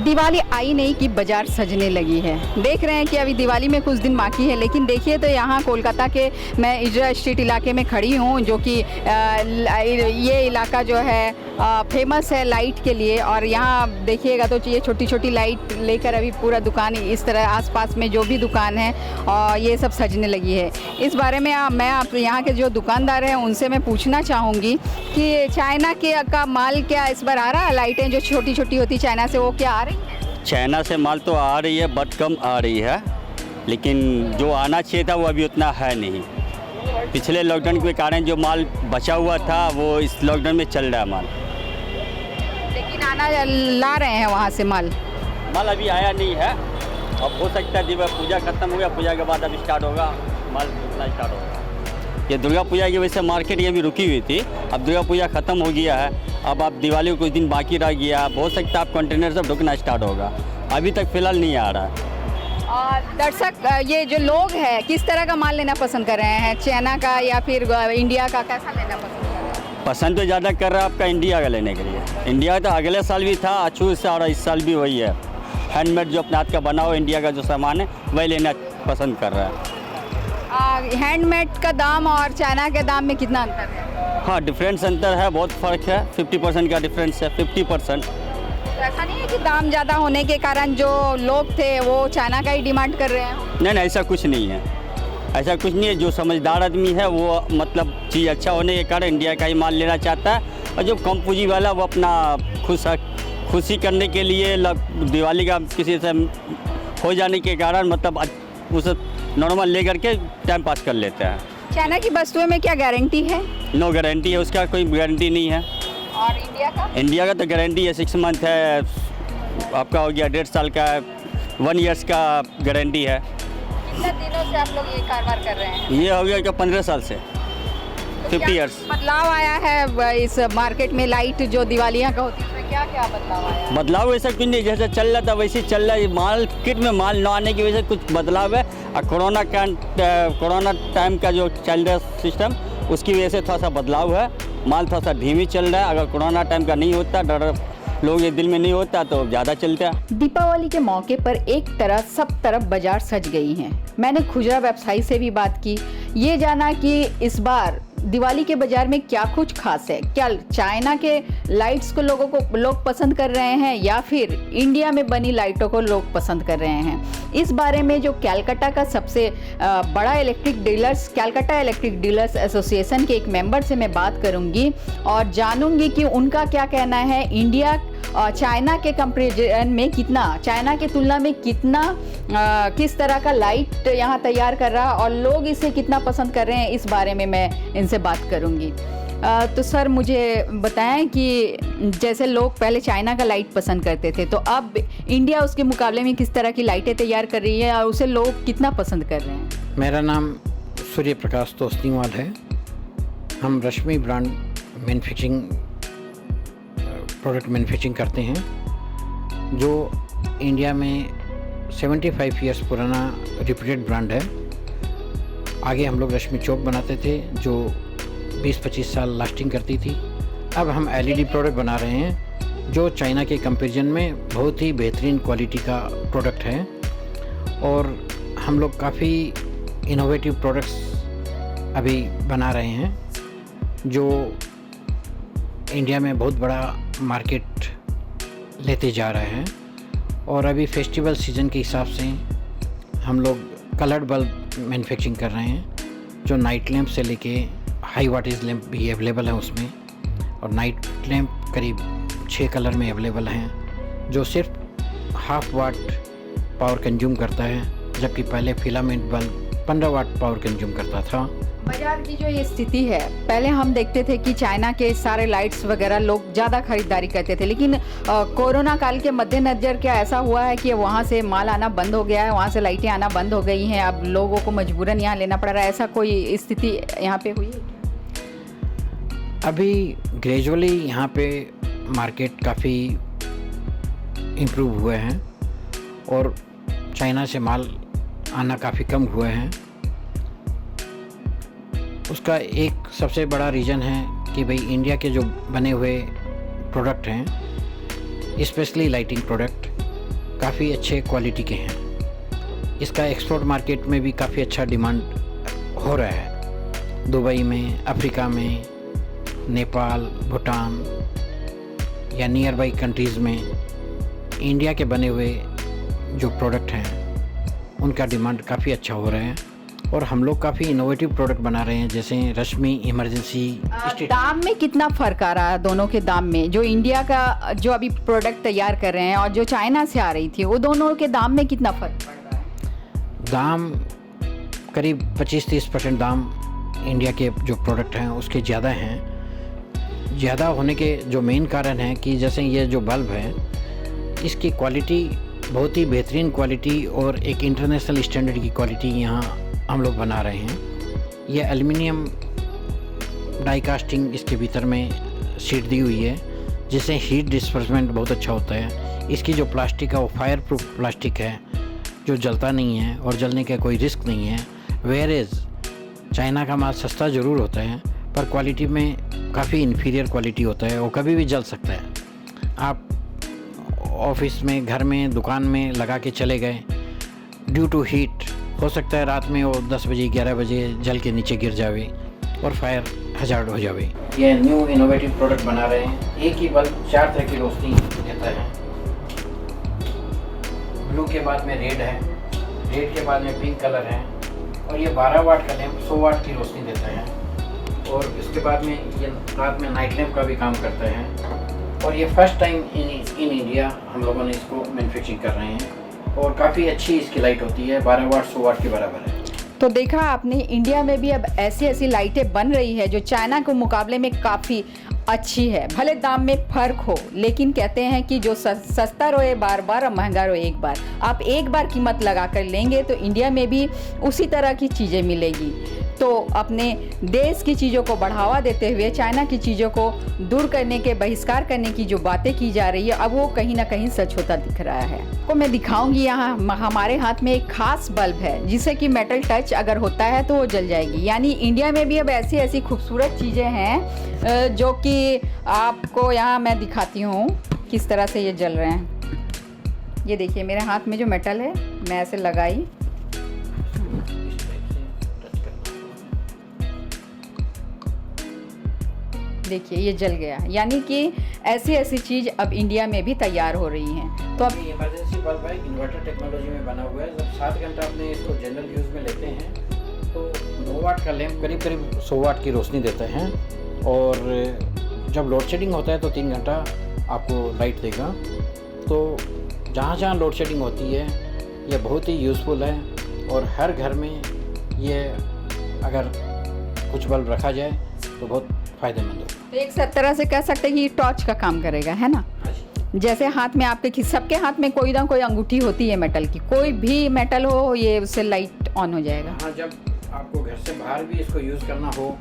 दिवाली आई नहीं कि बाजार सजने लगी है। देख रहे हैं कि अभी दिवाली में कुछ दिन बाकी है, लेकिन देखिए तो यहाँ कोलकाता के मैं इजरा स्ट्रीट इलाके में खड़ी हूँ, जो कि ये इलाका जो है फेमस है लाइट के लिए। और यहाँ देखिएगा तो ये छोटी छोटी लाइट लेकर अभी पूरा दुकान इस तरह आसपास में जो भी दुकान है और ये सब सजने लगी है। इस बारे में मैं आप यहाँ के जो दुकानदार हैं उनसे मैं पूछना चाहूँगी कि चाइना का माल क्या इस बार आ रहा है? लाइटें जो छोटी छोटी होती चाइना से वो क्या आ रही है? चाइना से माल तो आ रही है, बट कम आ रही है, लेकिन जो आना चाहिए था वो अभी उतना है नहीं। पिछले लॉकडाउन के कारण जो माल बचा हुआ था वो इस लॉकडाउन में चल रहा है माल, लेकिन आना ला रहे हैं वहाँ से माल अभी आया नहीं है। अब हो सकता है दिवाली पूजा खत्म हो गया, पूजा के बाद अब स्टार्ट होगा, माल निकलना स्टार्ट होगा। ये दुर्गा पूजा की वजह से मार्केट ये भी रुकी हुई थी, अब दुर्गा पूजा ख़त्म हो गया है, अब आप दिवाली को कुछ दिन बाकी रह गया, हो सकता है आप कंटेनर सब ढुकना स्टार्ट होगा। अभी तक फ़िलहाल नहीं आ रहा है। दर्शक, ये जो लोग हैं किस तरह का माल लेना पसंद कर रहे हैं, चाइना का या फिर इंडिया का, कैसा लेना पसंद कर रहे हैं? पसंद तो ज़्यादा कर रहा है आपका इंडिया का लेने के लिए। इंडिया तो अगले साल भी था अच्छू से, और इस साल भी वही है। हैंडमेड जो अपने हाथ का बना हो इंडिया का जो सामान है वही लेना पसंद कर रहा है। हैंडमेड का दाम और चाइना के दाम में कितना अंतर है? हाँ, डिफरेंस अंतर है, बहुत फ़र्क है। 50% का डिफरेंस है, 50%। तो ऐसा नहीं है कि दाम ज़्यादा होने के कारण जो लोग थे वो चाइना का ही डिमांड कर रहे हैं? नहीं, ऐसा कुछ नहीं है, ऐसा कुछ नहीं है। जो समझदार आदमी है वो मतलब चीज़ अच्छा होने के कारण इंडिया का ही माल लेना चाहता है, और जो कम पूंजी वाला वो अपना खुशी करने के लिए दिवाली का किसी से हो जाने के कारण मतलब उसे नॉर्मल ले करके टाइम पास कर लेते हैं। चाइना की वस्तुओं में क्या गारंटी है? नो गारंटी है, उसका कोई गारंटी नहीं है। और इंडिया का? इंडिया का तो गारंटी है, 6 मंथ है, आपका हो गया 1.5 साल का, 1 ईयर्स का गारंटी है। कितने दिनों से आप लोग ये कारोबार कर रहे हैं? ये हो गया 15 साल से, 50 ईयर्स। बदलाव आया है इस मार्केट में, लाइट जो दिवालियाँ का होती है उसमें क्या क्या बदलाव आया? बदलाव ऐसा कुछ नहीं, जैसे चल रहा था वैसे चल रहा है। मार्केट में माल न आने की वजह से कुछ बदलाव है, और कोरोना टाइम का जो चल रहा है सिस्टम, उसकी वजह से थोड़ा सा बदलाव है। माल थोड़ा सा धीमी चल रहा है। अगर कोरोना टाइम का नहीं होता, डर लोगों के दिल में नहीं होता तो ज़्यादा चलता। दीपावली के मौके पर एक तरह सब तरफ बाजार सज गई हैं। मैंने खुदरा व्यवसायी से भी बात की, ये जाना कि इस बार दिवाली के बाजार में क्या कुछ खास है। क्या चाइना के लाइट्स को लोग पसंद कर रहे हैं या फिर इंडिया में बनी लाइटों को लोग पसंद कर रहे हैं? इस बारे में जो कलकत्ता का सबसे बड़ा कलकत्ता इलेक्ट्रिक डीलर्स एसोसिएशन के एक मेंबर से मैं बात करूंगी और जानूंगी कि उनका क्या कहना है। इंडिया और चाइना के कंपैरिजन में चाइना की तुलना में किस तरह का लाइट यहाँ तैयार कर रहा है और लोग इसे कितना पसंद कर रहे हैं, इस बारे में मैं इनसे बात करूँगी। तो सर मुझे बताएं कि जैसे लोग पहले चाइना का लाइट पसंद करते थे, तो अब इंडिया उसके मुकाबले में किस तरह की लाइटें तैयार कर रही है और उसे लोग कितना पसंद कर रहे हैं? मेरा नाम सूर्य प्रकाश तोस्नीवाल है। हम रश्मि ब्रांड प्रोडक्ट मैन्युफैक्चरिंग करते हैं, जो इंडिया में 75 इयर्स पुराना रिप्यूटेड ब्रांड है। आगे हम लोग रश्मि चौक बनाते थे जो 20-25 साल लास्टिंग करती थी। अब हम LED प्रोडक्ट बना रहे हैं जो चाइना के कंपैरिजन में बहुत ही बेहतरीन क्वालिटी का प्रोडक्ट है, और हम लोग काफ़ी इनोवेटिव प्रोडक्ट्स अभी बना रहे हैं जो इंडिया में बहुत बड़ा मार्केट लेते जा रहे हैं। और अभी फेस्टिवल सीज़न के हिसाब से हम लोग कलर्ड बल्ब मैन्युफैक्चरिंग कर रहे हैं, जो नाइट लैंप से लेके हाई वाटेज लैंप भी अवेलेबल है उसमें, और नाइट लैंप करीब 6 कलर में अवेलेबल हैं, जो सिर्फ 1/2 वाट पावर कंज्यूम करता है, जबकि पहले filament bulb 15 watt power consume करता था। बाजार की जो ये स्थिति है, पहले हम देखते थे कि चाइना के सारे लाइट्स वगैरह लोग ज़्यादा खरीदारी करते थे, लेकिन कोरोना काल के मद्देनज़र क्या ऐसा हुआ है कि वहाँ से माल आना बंद हो गया है, वहाँ से लाइटें आना बंद हो गई हैं, अब लोगों को मजबूरन यहाँ लेना पड़ रहा है? ऐसा कोई स्थिति यहाँ पे हुई है? अभी ग्रेजुअली यहाँ पे मार्केट काफ़ी इम्प्रूव हुए हैं और चाइना से माल आना काफ़ी कम हुए हैं। उसका एक सबसे बड़ा रीज़न है कि भाई इंडिया के जो बने हुए प्रोडक्ट हैं, स्पेशली लाइटिंग प्रोडक्ट, काफ़ी अच्छे क्वालिटी के हैं। इसका एक्सपोर्ट मार्केट में भी काफ़ी अच्छा डिमांड हो रहा है। दुबई में, अफ्रीका में, नेपाल, भूटान या नियर बाई कंट्रीज़ में इंडिया के बने हुए जो प्रोडक्ट हैं उनका डिमांड काफ़ी अच्छा हो रहा है। और हम लोग काफ़ी इनोवेटिव प्रोडक्ट बना रहे हैं, जैसे रश्मि इमरजेंसी। दाम में कितना फ़र्क आ रहा है दोनों के दाम में? जो इंडिया का जो अभी प्रोडक्ट तैयार कर रहे हैं और जो चाइना से आ रही थी, वो दोनों के दाम में कितना फ़र्क पड़ रहा है? दाम करीब 25-30% दाम इंडिया के जो प्रोडक्ट हैं उसके ज़्यादा हैं। ज़्यादा होने के जो मेन कारण है कि जैसे ये जो बल्ब है इसकी क्वालिटी बहुत ही बेहतरीन क्वालिटी और एक इंटरनेशनल स्टैंडर्ड की क्वालिटी यहाँ हम लोग बना रहे हैं। ये एल्युमिनियम डाई कास्टिंग इसके भीतर में शीट दी हुई है, जिससे हीट डिस्पर्समेंट बहुत अच्छा होता है। इसकी जो प्लास्टिक है वो फायर प्रूफ प्लास्टिक है, जो जलता नहीं है और जलने का कोई रिस्क नहीं है। वेयरएज चाइना का माल सस्ता ज़रूर होता है पर क्वालिटी में काफ़ी इन्फीरियर क्वालिटी होता है, वो कभी भी जल सकता है। आप ऑफिस में, घर में, दुकान में लगा के चले गए, ड्यू टू हीट हो सकता है रात में वो 10 बजे 11 बजे जल के नीचे गिर जावे और फायर हजार्ड हो जावे। ये न्यू इनोवेटिव प्रोडक्ट बना रहे हैं। एक ही बल्ब 4 तरह की रोशनी देता है। ब्लू के बाद में रेड है, रेड के बाद में पिंक कलर है, और ये 12 वाट का लैंप 100 वाट की रोशनी देता है। और इसके बाद में ये रात में नाइट लैंप का भी काम करता है। और ये फर्स्ट टाइम इन इंडिया हम लोगों ने इसको मैन्युफैक्चरिंग कर रहे हैं और काफ़ी अच्छी इसकी लाइट होती है, 12 वाट 100 वाट के बराबर है। तो देखा आपने, इंडिया में भी अब ऐसी ऐसी लाइटें बन रही है जो चाइना के मुकाबले में काफ़ी अच्छी है। भले दाम में फ़र्क हो, लेकिन कहते हैं कि जो सस्ता रोए बार बार और महंगा रोए एक बार। आप एक बार कीमत लगा कर लेंगे तो इंडिया में भी उसी तरह की चीज़ें मिलेगी। तो अपने देश की चीज़ों को बढ़ावा देते हुए चाइना की चीज़ों को दूर करने के, बहिष्कार करने की जो बातें की जा रही है, अब वो कहीं ना कहीं सच होता दिख रहा है। तो मैं दिखाऊंगी, यहाँ हमारे हाथ में एक खास बल्ब है जिसे कि मेटल टच अगर होता है तो वो जल जाएगी। यानी इंडिया में भी अब ऐसी ऐसी खूबसूरत चीज़ें हैं जो कि आपको यहाँ मैं दिखाती हूँ किस तरह से ये जल रहे हैं। ये देखिए मेरे हाथ में जो मेटल है, मैं ऐसे लगाई, देखिए ये जल गया। यानी कि ऐसी ऐसी चीज़ अब इंडिया में भी तैयार हो रही हैं। तो अब इमरजेंसी बल्ब है, इन्वर्टर टेक्नोलॉजी में बना हुआ है। जब 7 घंटा अपने इसको जनरल यूज़ में लेते हैं तो 2 वाट का लैंप करीब 100 वाट की रोशनी देते हैं। और जब लोड शेडिंग होता है तो 3 घंटा आपको लाइट देगा। तो जहाँ जहाँ लोड शेडिंग होती है ये बहुत ही यूज़फुल है और हर घर में ये अगर कुछ बल्ब रखा जाए तो बहुत फ़ायदेमंद होगा। तो एक तरह से कह सकते हैं कि टॉर्च का काम करेगा, है ना? जैसे हाथ में आपके, सबके हाथ में कोई ना कोई अंगूठी होती है मेटल की, कोई भी मेटल हो ये उससे लाइट ऑन हो जाएगा। हाँ, जब आपको घर से बाहर भी इसको यूज़ करना हो,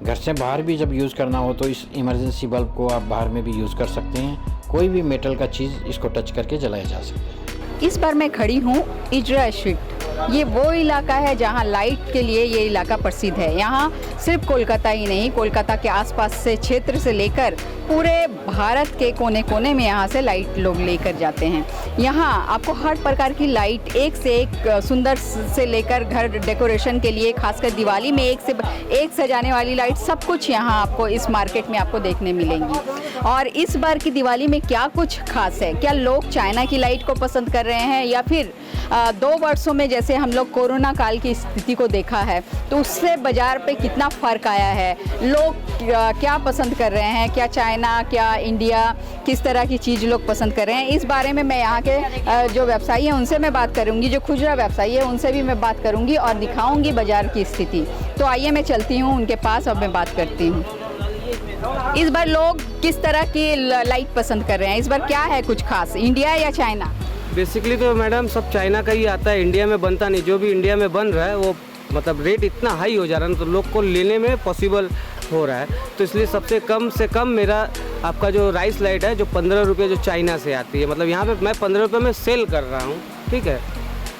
घर से बाहर भी जब यूज़ करना हो तो इस इमरजेंसी बल्ब को आप बाहर में भी यूज़ कर सकते हैं। कोई भी मेटल का चीज़ इसको टच करके जलाया जा सकता है। इस बार मैं खड़ी हूँ इजरा स्ट्रीट। ये वो इलाका है जहाँ लाइट के लिए ये इलाका प्रसिद्ध है। यहाँ सिर्फ कोलकाता ही नहीं, कोलकाता के आसपास से क्षेत्र से लेकर पूरे भारत के कोने कोने में यहाँ से लाइट लोग लेकर जाते हैं। यहाँ आपको हर प्रकार की लाइट, एक से एक सुंदर से लेकर घर डेकोरेशन के लिए, खासकर दिवाली में एक से एक सजाने वाली लाइट, सब कुछ यहाँ आपको इस मार्केट में आपको देखने मिलेंगी। और इस बार की दिवाली में क्या कुछ खास है? क्या लोग चाइना की लाइट को पसंद कर रहे हैं या फिर 2 वर्षों में जैसे हम लोग कोरोना काल की स्थिति को देखा है तो उससे बाज़ार पे कितना फ़र्क आया है? लोग क्या पसंद कर रहे हैं? क्या चाइना, क्या इंडिया, किस तरह की चीज़ लोग पसंद कर रहे हैं? इस बारे में मैं यहाँ के जो व्यवसायी हैं उनसे मैं बात करूँगी, जो खुदरा व्यवसायी है उनसे भी मैं बात करूँगी और दिखाऊँगी बाज़ार की स्थिति। तो आइए मैं चलती हूँ उनके पास और मैं बात करती हूँ। इस बार लोग किस तरह की लाइट पसंद कर रहे हैं? इस बार क्या है कुछ खास, इंडिया या चाइना? बेसिकली तो मैडम सब चाइना का ही आता है, इंडिया में बनता नहीं। जो भी इंडिया में बन रहा है वो मतलब रेट इतना हाई हो जा रहा है ना, तो लोग को लेने में पॉसिबल हो रहा है। तो इसलिए सबसे कम से कम मेरा आपका जो राइस लाइट है जो 15 रुपये जो चाइना से आती है, मतलब यहाँ पे मैं 15 रुपये में सेल कर रहा हूँ, ठीक है।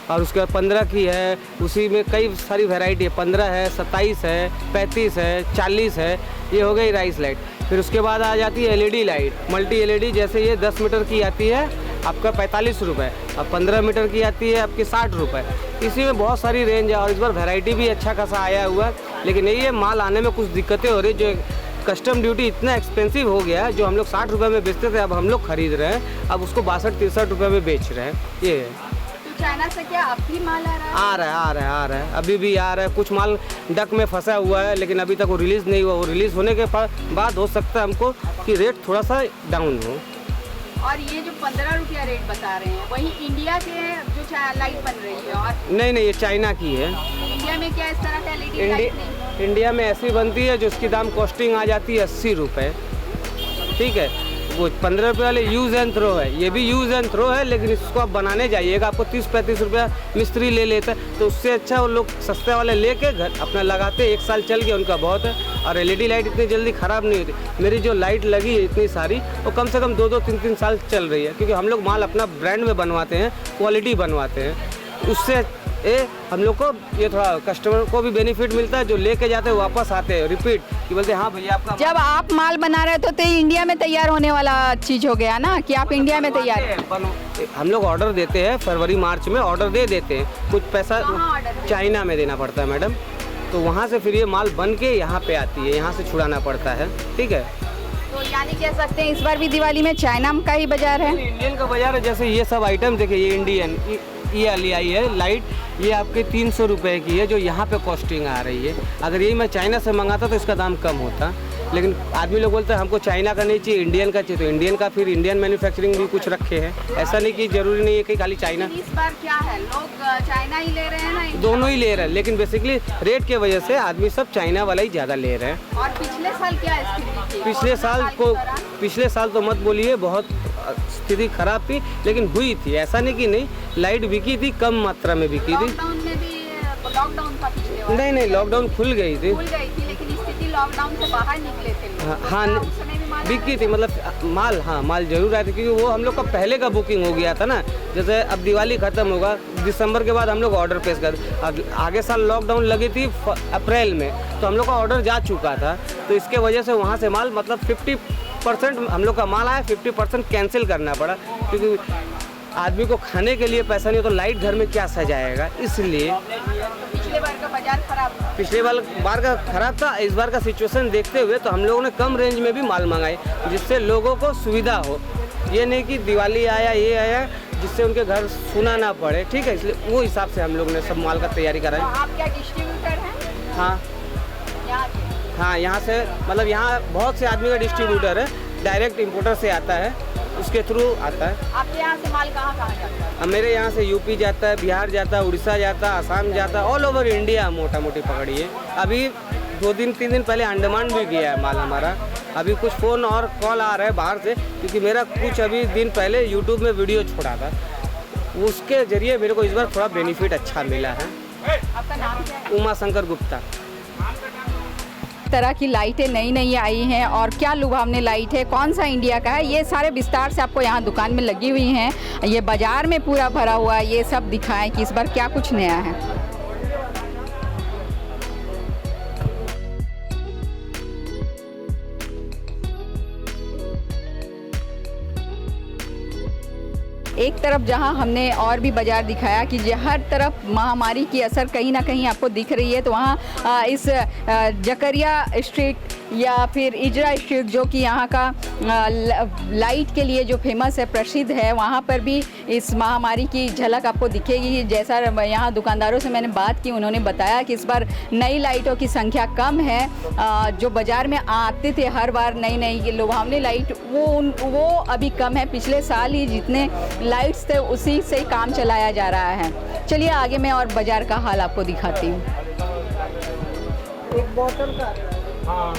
और उसके बाद 15 की है, उसी में कई सारी वैरायटी है, 15 है, 27 है, 35 है, 40 है, ये हो गई राइस लाइट। फिर उसके बाद आ जाती है LED लाइट, मल्टी LED, जैसे ये 10 मीटर की आती है आपका 45 रुपये, अब 15 मीटर की आती है आपकी 60 रुपये। इसी में बहुत सारी रेंज है और इस बार वैरायटी भी अच्छा खासा आया हुआ है। लेकिन यही है, माल आने में कुछ दिक्कतें हो रही, जो कस्टम ड्यूटी इतना एक्सपेंसिव हो गया है, जो हम लोग 60 रुपये में बेचते थे अब हम लोग खरीद रहे हैं, अब उसको 62-63 रुपये में बेच रहे हैं। ये है। चाइना से क्या अब भी माल आ रहा है? आ रहा है, अभी भी आ रहा है। कुछ माल डक में फंसा हुआ है, लेकिन अभी तक वो रिलीज़ नहीं हुआ। वो रिलीज़ होने के बाद हो सकता है हमको कि रेट थोड़ा सा डाउन हो। और ये जो 15 रुपया रेट बता रहे हैं, वही इंडिया के जो लाइट बन रही है? और नहीं, ये चाइना की है। इंडिया में क्या इस तरह का LED लाइट नहीं? इंडिया में ऐसी बनती है जो उसकी दाम कॉस्टिंग आ जाती है 80 रुपये, ठीक है। वो 15 रुपये वाले यूज़ एंड थ्रो है, ये भी यूज़ एंड थ्रो है, लेकिन इसको आप बनाने जाइएगा आपको 30-35 रुपया मिस्त्री ले लेता है। तो उससे अच्छा वो लोग सस्ते वाले लेके घर अपना लगाते, 1 साल चल गया उनका बहुत है। और LED लाइट इतनी जल्दी ख़राब नहीं होती। मेरी जो लाइट लगी है इतनी सारी, वो कम से कम 2-2, 3-3 साल चल रही है, क्योंकि हम लोग माल अपना ब्रांड में बनवाते हैं, क्वालिटी बनवाते हैं। उससे हम लोग को ये थोड़ा कस्टमर को भी बेनिफिट मिलता है, जो लेके जाते हैं वापस आते हैं रिपीट कि बोलते हैं हाँ भैया आपका। जब आप माल बना रहे हो तो इंडिया में तैयार होने वाला चीज़ हो गया ना, कि आप इंडिया में तैयार? हम लोग ऑर्डर देते हैं, फरवरी-मार्च में ऑर्डर दे देते हैं। कुछ पैसा चाइना में देना पड़ता है मैडम, तो वहाँ से फिर ये माल बन के यहाँ पे आती है, यहाँ से छुड़ाना पड़ता है, ठीक है। तो यानी कह सकते हैं इस बार भी दिवाली में चाइना का ही बाजार है? इंडियन का बाजार है। जैसे ये सब आइटम देखिए, ये इंडियन ये वाली आई है लाइट, ये आपके 300 रुपये की है, जो यहाँ पे कॉस्टिंग आ रही है। अगर यही मैं चाइना से मंगाता तो इसका दाम कम होता, लेकिन आदमी लोग बोलते हैं हमको चाइना का नहीं चाहिए, इंडियन का चाहिए। तो इंडियन का फिर इंडियन मैन्युफैक्चरिंग भी कुछ रखे हैं, ऐसा नहीं कि जरूरी नहीं है कि खाली चाइना। इस बार क्या है, लोग चाइना ही ले रहे हैं ना? दोनों ही ले रहे हैं, लेकिन बेसिकली रेट के वजह से आदमी सब चाइना वाला ही ज़्यादा ले रहे हैं। और पिछले साल क्या स्थिति थी? पिछले साल तो मत बोलिए, बहुत स्थिति खराब थी, लेकिन हुई थी। ऐसा नहीं कि नहीं, लाइट बिकी थी, कम मात्रा में बिकी थी। लॉकडाउन था पिछले? नहीं, लॉकडाउन खुल गई थी, लेकिन स्थिति लॉकडाउन से बाहर निकले थे। हाँ बिकी थी, मतलब माल जरूर आए थे, क्योंकि वो हम लोग का पहले का बुकिंग हो गया था ना। जैसे अब दिवाली खत्म होगा, दिसंबर के बाद हम लोग ऑर्डर प्लेस कर, अब आगे साल लॉकडाउन लगी थी अप्रैल में, तो हम लोग का ऑर्डर जा चुका था। तो इसके वजह से वहाँ से माल मतलब 50% हम लोग का माल आया, 50% कैंसिल करना पड़ा, क्योंकि आदमी को खाने के लिए पैसा नहीं हो तो लाइट घर में क्या सजाएगा, इसलिए। पिछले बार का बाजार खराब था? पिछले बार का खराब था। इस बार का सिचुएशन देखते हुए तो हम लोगों ने कम रेंज में भी माल मंगाए, जिससे लोगों को सुविधा हो। ये नहीं कि दिवाली आया ये आया जिससे उनके घर सुना ना पड़े, ठीक है। इसलिए वो हिसाब से हम लोग ने सब माल का तैयारी करा है। तो आप क्या डिस्ट्रीब्यूटर हैं? हाँ, यहाँ से मतलब यहाँ बहुत से आदमी का डिस्ट्रीब्यूटर है, डायरेक्ट इम्पोर्टर से आता है, उसके थ्रू आता है। आपके यहाँ से माल कहाँ जाता है? मेरे यहाँ से यूपी जाता है, बिहार जाता है, उड़ीसा जाता है, आसाम जाता है, ऑल ओवर इंडिया मोटा मोटी पकड़िए। अभी 2-3 दिन पहले अंडमान भी गया है माल हमारा। अभी कुछ फ़ोन और कॉल आ रहा है बाहर से, क्योंकि मेरा कुछ अभी दिन पहले यूट्यूब में वीडियो छोड़ा था, उसके ज़रिए मेरे को इस बार थोड़ा बेनिफिट अच्छा मिला है। आपका नाम क्या है? उमा शंकर गुप्ता। तरह की लाइटें नई आई हैं और क्या लुभावनी लाइट है, कौन सा इंडिया का है, ये सारे विस्तार से आपको यहाँ दुकान में लगी हुई हैं। ये बाजार में पूरा भरा हुआ है, ये सब दिखाएं कि इस बार क्या कुछ नया है। एक तरफ जहां हमने और भी बाज़ार दिखाया कि हर तरफ महामारी की असर कहीं ना कहीं आपको दिख रही है, तो वहाँ इस जकरिया स्ट्रीट या फिर इजरा स्ट्रीट, जो कि यहाँ का लाइट के लिए जो फेमस है, प्रसिद्ध है, वहाँ पर भी इस महामारी की झलक आपको दिखेगी। जैसा यहाँ दुकानदारों से मैंने बात की, उन्होंने बताया कि इस बार नई लाइटों की संख्या कम है। जो बाज़ार में आते थे हर बार नई लुभावनी लाइट, वो अभी कम है। पिछले साल ही जितने लाइट्स थे उसी से ही काम चलाया जा रहा है। चलिए आगे मैं और बाज़ार का हाल आपको दिखाती हूँ। एक बोतल का हाँ।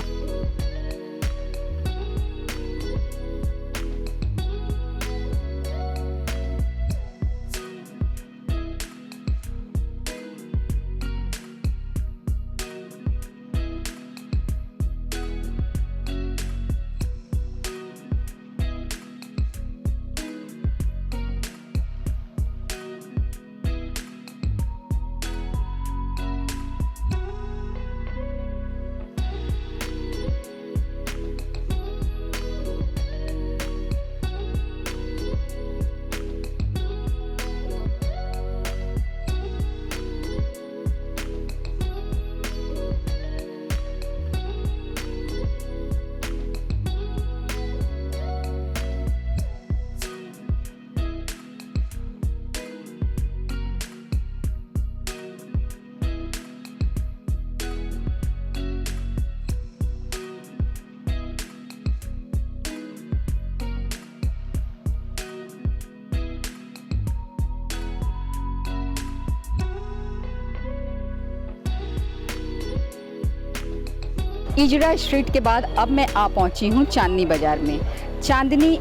इजरा स्ट्रीट के बाद अब मैं आ पहुंची हूं चांदनी बाज़ार में। चांदनी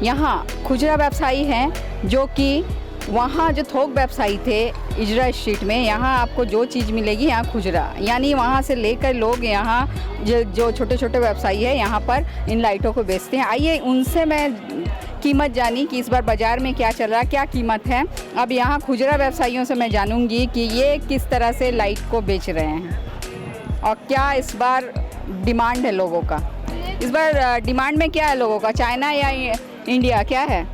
यहाँ खुजरा व्यवसायी हैं जो कि वहाँ जो थोक व्यवसायी थे इजरा स्ट्रीट में, यहाँ आपको जो चीज़ मिलेगी यहाँ खुजरा, यानी वहाँ से लेकर लोग यहाँ जो छोटे छोटे व्यवसायी है यहाँ पर इन लाइटों को बेचते हैं। आइए उनसे मैं कीमत जानी कि इस बार बाज़ार में क्या चल रहा है, क्या कीमत है। अब यहाँ खुजरा व्यवसायियों से मैं जानूँगी कि ये किस तरह से लाइट को बेच रहे हैं और क्या इस बार डिमांड है लोगों का। इस बार डिमांड में क्या है लोगों का, चाइना या इंडिया, क्या है?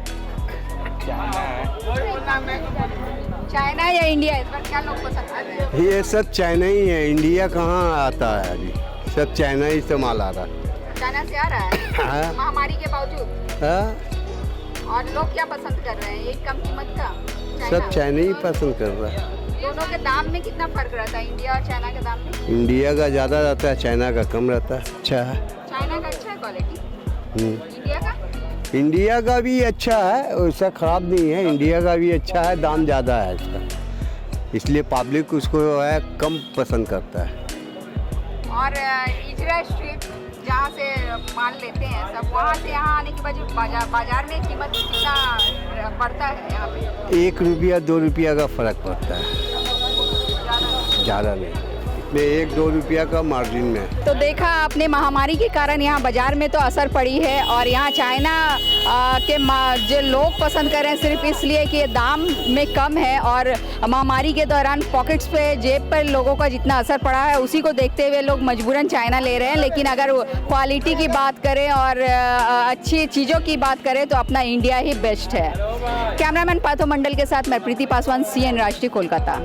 चाइना या इंडिया, इस बार क्या लोग पसंद कर रहे हैं? ये सब चाइना ही है, इंडिया कहाँ आता है अभी, सब चाइना ही से माल आ रहा है। चाइना से आ रहा है हाँ। महामारी के बावजूद। हाँ? और लोग क्या पसंद कर रहे हैं, ये कम कीमत का सब चाइना ही पसंद कर रहा है। दोनों के दाम में कितना फर्क रहता है, इंडिया और चाइना के दाम में? इंडिया का ज़्यादा रहता है, चाइना का कम रहता है। अच्छा है। चाइना का अच्छा है क्वालिटी, इंडिया का? इंडिया का भी अच्छा है, वैसा ख़राब नहीं है, इंडिया का भी अच्छा है, दाम ज़्यादा है इसका, इसलिए पब्लिक उसको है कम पसंद करता है। और इजरा स्ट्रीट जहाँ से माल लेते हैं सब, वहाँ से यहाँ आने के बाद बाजार में कीमत कितना पड़ता है यहाँ पे? 1 रुपया 2 रुपया का फ़र्क पड़ता है, ज़्यादा नहीं, इसमें 1-2 रुपया का मार्जिन में है। तो देखा आपने, महामारी के कारण यहाँ बाजार में तो असर पड़ी है और यहाँ चाइना के जो लोग पसंद कर रहे हैं सिर्फ इसलिए कि ये दाम में कम है, और महामारी के दौरान पॉकेट्स पे, जेब पर लोगों का जितना असर पड़ा है उसी को देखते हुए लोग मजबूरन चाइना ले रहे हैं। लेकिन अगर क्वालिटी की बात करें और अच्छी चीज़ों की बात करें तो अपना इंडिया ही बेस्ट है। कैमरामैन पार्थो मंडल के साथ मैं प्रीति पासवान, CN राष्ट्रीय, कोलकाता।